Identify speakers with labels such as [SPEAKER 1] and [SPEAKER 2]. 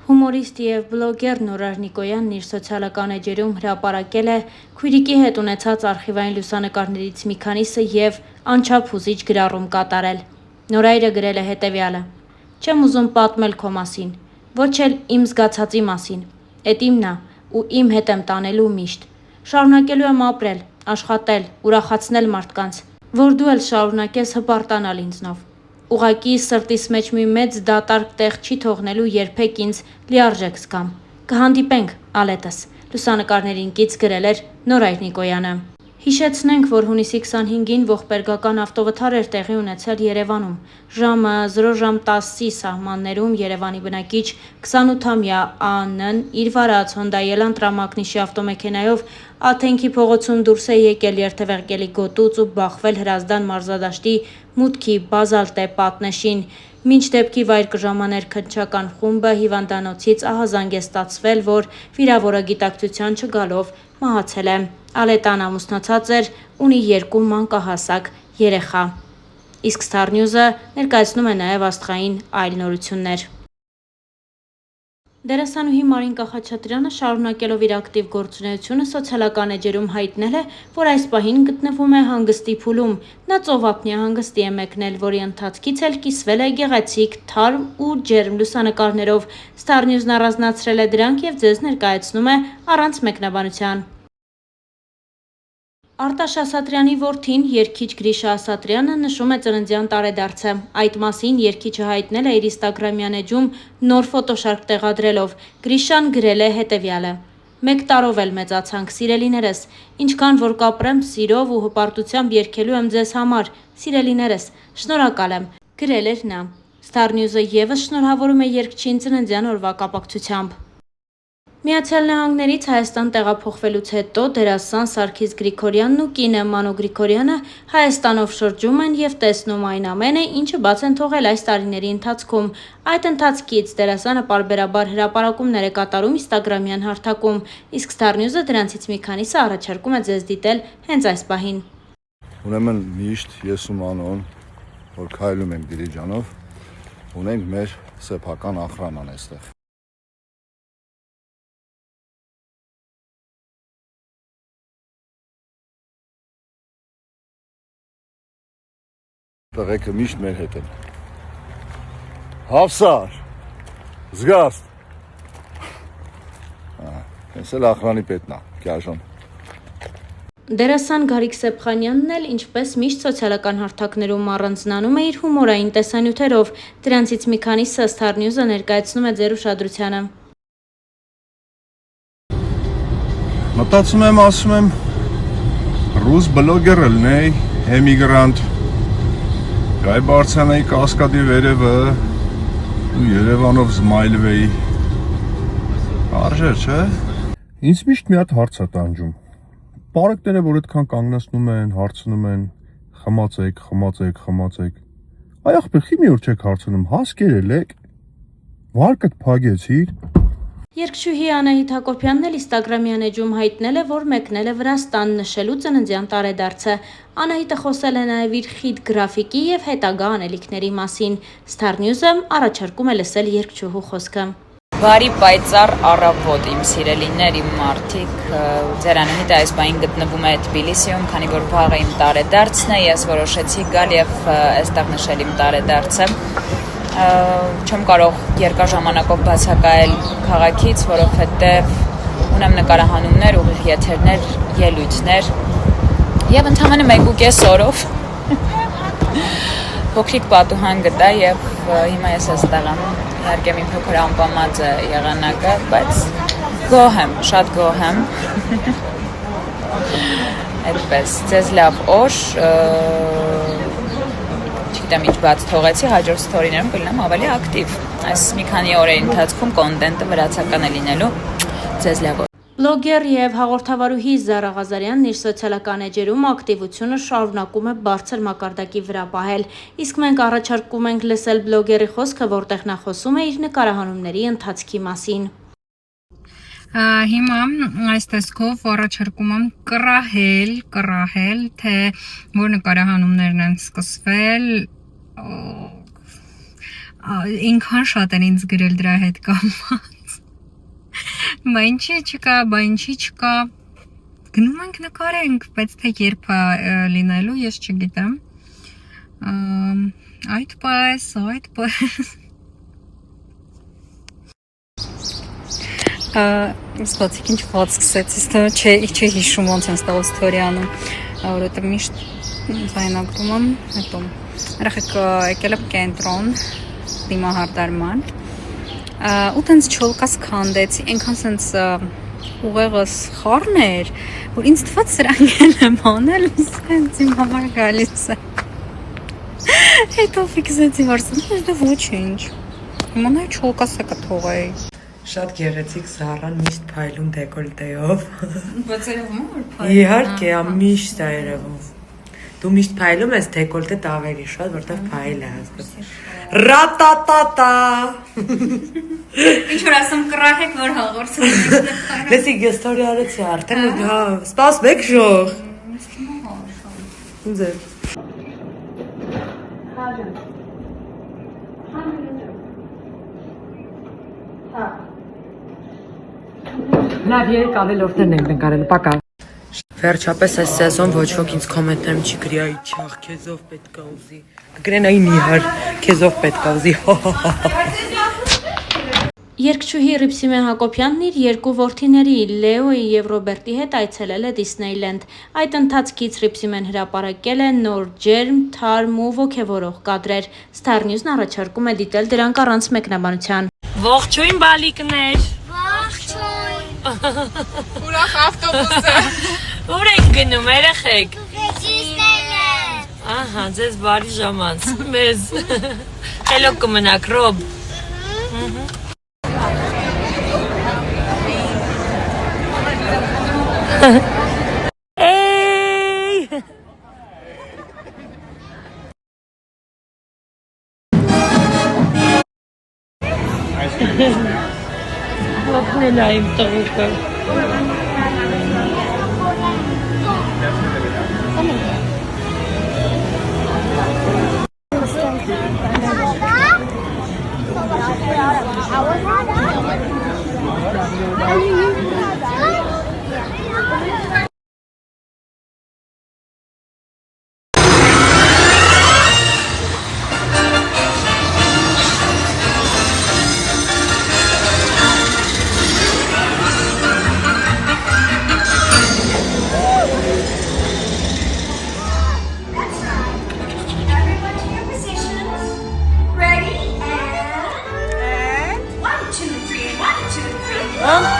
[SPEAKER 1] Հումորիստ և բլոգեր Նորար Նիկոյանն իր սոցիալական էջերում հրապարակել է քույրիկի հետ ունեցած արխիվային լուսանկարներից մի քանիսը և անչափ հուզիչ գրառում կատարել։ Նորայրը գրել է հետևյալը. «Չեմ ուզում պատմել քո մասին, ոչ էլ իմ զգացածի մասին, էդ իմն ա ու իմ հետ եմ տանելու միշտ։ Շարունակելու եմ ապրել, աշխատել, ուրախացնել մարդկանց, որ դու էլ շարունակես հպարտանալ ինձնով։ Ուղղակի սրտիս մեջ մի մեծ դատարկ տեղ չի թողնելու երբեք ինձ լիարժեք զգամ։ Կհանդիպենք, Ալետս», լուսանկարներին կից գրել էր Նորայր Նիկոյանը։ Հիշեցնենք, որ հունիսի 25-ին ողբերգական ավտովթար էր տեղի ունեցել Երևանում։ Ժամը 0:10-ի սահմաններում Երևանի բնակիչ 28-ամյա Ա.Ն. իր վարած Հոնդա Ելան տրամակնիշի ավտոմեքենայով Աթենքի փողոցում դուրս է եկել երթևեկելի գոտուց ու բախվել Հրազդան մարզադաշտի մուտքի բազալտե պատնեշին։ Մինչ դեպքի վայր կժամաներ քննչական խումբը, հիվանդանոցից ահազանգ է ստացվել, որ վիրավորը գիտակցության չգալով մահացել է։ Ալետան ամուսնացած էր, ունի 2 մանկահասակ երեխա։ Իսկ Star News-ը ներկայացնում է նաև աստղային այլ նորություններ։ Դերասանուհի Մարինկա Խաչատրյանը շարունակելով իր ակտիվ գործունեությունը սոցիալական էջերում հայտնել է, որ այս պահին գտնվում է հանգստի փուլում։ Նա ծովափնյա հանգստի է մեկնել, որի ընթացքից էլ կիսվել է գեղեցիկ, թարմ ու ջերմ լուսանկարներով։ Star News-ն առանձնացրել է դրանք և ձեզ ներկայացնում է առանց մեկնաբանության։ Արտաշ Ասատրյանի որդին, երգիչ Գրիշա Ասատրյանը նշում է ծննդյան տարեդարձը։ Այդ մասին երգիչը հայտնել է իր ինստագրամյան էջում նոր ֆոտոշարք տեղադրելով։ Գրիշան գրել է հետևյալը. «Մեկ տարով էլ մեծացանք, սիրելիներս, ինչքան որ կապրեմ սիրով ու հպարտությամբ երգելու եմ ձեզ համար, սիրելիներս, շնորհակալ եմ», գրել էր նա։ Star News-ը ևս շնորհավորում է երգչին ծննդյան օրվա կապակցությամբ։ Միացյալ Նահանգներից Հայաստան տեղափոխվելուց հետո դերասան Սարգիս Գրիգորյանն ու կինը Մանո Գրիգորյանը Հայաստանով շրջում են և տեսնում այն ամենը, ինչը բաց են թողել այս տարիների ընթացքում։ Այդ ընթացքից դերասանը պարբերաբար հրապարակումներ է կատարում ինստագրամյան հարթակում, իսկ Star News-ը դրանցից մի քանիսը առաջարկում է ձեզ դիտել հենց այս պահին։
[SPEAKER 2] Ուրեմն միշտ ես ու Մանոն, որ քայլում ենք Դիլիջանով, ունենք մեր սեփական ախրանան այստեղ։ Տղեկը միշտ մեր հետ են։ Հավսար, զգաստ։ Ես էլ ախրանի պետն ա, Կյաժան։
[SPEAKER 1] Դերասան Գարիկ Սեփխանյանն էլ ինչպես միշտ սոցիալական հարթակներում առանձնանում է իր հումորային տեսանյութերով։ Դրանցից մի քանիսը Star News-ը ներկայացնում է ձեր ուշադրությանը։
[SPEAKER 3] Մտածում եմ, ասում եմ, ռուս բլոգեր ելնեի, էմիգրանտ, գայ բարձրանայի Կասկադի վերևը ու Երևանով զմայլվեի։ Արժեր, չէ։ Ինձ միշտ մի հատ հարց է տանջում։ Բարեկները, որ այդքան կանգնացնում են, հարցնում են, խմացեք։ Այ ախպեր, խի մի օր չեք հարցնում, հասկերել եք, վարկդ փագեցիր։
[SPEAKER 1] Երգչուհի Անահիտ Հակոբյանն էլ ինստագրամյան էջում հայտնել է, որ մեկնել է Վրաստան նշելու ծննդյան տարեդարձը։ Անահիտը խոսել է նաև իր խիտ գրաֆիկի և հետագա անելիքների մասին։ Star News-ը առաջարկում է լսել երգչուհու խոսքը։
[SPEAKER 4] Բարի պայծառ առավոտ, իմ սիրելիներ, իմ մարդիկ, ձեր Անահիտը այս պահին գտնվում է Թբիլիսիում, քանի որ վաղը իմ տարեդարձն է, ես որոշեցի գալ և այստեղ նշել իմ տարեդարձը։ Չեմ կարող երկար ժամանակով բացակայել քաղաքից, որովհետև ունեմ նկարահանումներ, ուղիղ եթերներ, ելույթներ և ընդամենը 1.5 օրով փոքրիկ պատուհան գտա և հիմա ես այստեղ եմ, իհարկե մի փոքր անպամած է եղանակը, բայց գոհ եմ, շատ գոհ եմ։ Այդպես, ձեզ լավ օր, չգիտեմ ինչ բաց թողեցի, հաջորդ սթորիներում կլինեմ ավելի ակտիվ։ Այս մի քանի օրերի ընթացքում կոնտենտը վրացական է լինելու, ձեզ լավ օր։
[SPEAKER 1] Բլոգեր և հաղորդավարուհի Զարա Ղազարյանն իր սոցիալական էջերում ակտիվությունը շարունակում է բարձր մակարդակի վրա պահել, իսկ մենք առաջարկում ենք լսել բլոգերի խոսքը, որտեղ նա խոսում է իր նկարահանումների ընթացքի մասին։
[SPEAKER 5] Հիմա այս տեսքով առաջարկում եմ կռահել, թե որ նկարահանումներն են սկսվել, ինքան շատ են ինձ գրել դրա հետ կապված։ Բա ինչի չկա։ Գնում ենք նկարենք, բայց թե երբ է լինելու, ես չգիտեմ։ Այդ պես։ Սպասիկ ինչ ված սկսեցից, չէ հիշում ոնց են ստաղ ստորյանում, որովհետև միշտ զայնագրում եմ, հետո երեխեք եկել եմ կենտրոն, դիմահարդարման, ու տենց չոլկաս քանդեցի, այնքան սենց ուղեղս խառն էր, որ ինձ թվաց սրանք եմ անել, ու սենց իմ համար գալիս է։ Հետո ֆիքսեցի վարսան, դա ոչինչ, հիմա նայ չոլկասը կթողեի։
[SPEAKER 6] Շատ գեղեցիկ Զառան միշտ փայլում դեկոլտեով։
[SPEAKER 5] Բայց երևում է որ փայլ։
[SPEAKER 6] Իհարկե, միշտ է երևում։ Դու միշտ փայլում ես դեկոլտետ ավելի շատ, որտեղ փայլ է հասկացա։ Ռատատատա։
[SPEAKER 5] Ինչ որ ասեմ կռահեք որ հաղորդում։
[SPEAKER 6] Լսի գեստորի արեցի արդեն, հա, սպասեք շող։ Ձեր։
[SPEAKER 7] Լավ երեք ավելորդներն ենք նկարել, պակա։
[SPEAKER 6] Վերջապես այս սեզոն ոչ ոք ինձ կոմենտներում չի գրի, այ չաղ, քեզով պետք է ուզի։ Կգրեն այն իհար, քեզով պետք է ուզի։
[SPEAKER 1] Երգչուհի Ռիփսիմե Հակոբյանն իր երկու որդիների Լեոյի և Ռոբերտի հետ այցելել է Դիսնեյլենդ։ Այդ ընթացքից Ռիփսիմեն հրապարակել է նոր ջերմ, թարմ ու ոգևորող կադրեր։ Star News-ն առաջարկում է դիտել դրանք առանց մեկնաբանության։
[SPEAKER 8] Ողջույն բալիկներ։
[SPEAKER 5] Ուրախ ավտոբուսը։
[SPEAKER 8] Ուր եք գնում երեխեք։
[SPEAKER 9] Դիսնեյլենդ։
[SPEAKER 8] Ահա, ձեզ բարի ժամանց։ Մեզ։ Հելո կմնաք, Ռոբ։ Էյ։ Ողջույն այմ տղուկը։
[SPEAKER 9] Ready and 1, 2, 3, 1, 2, 3.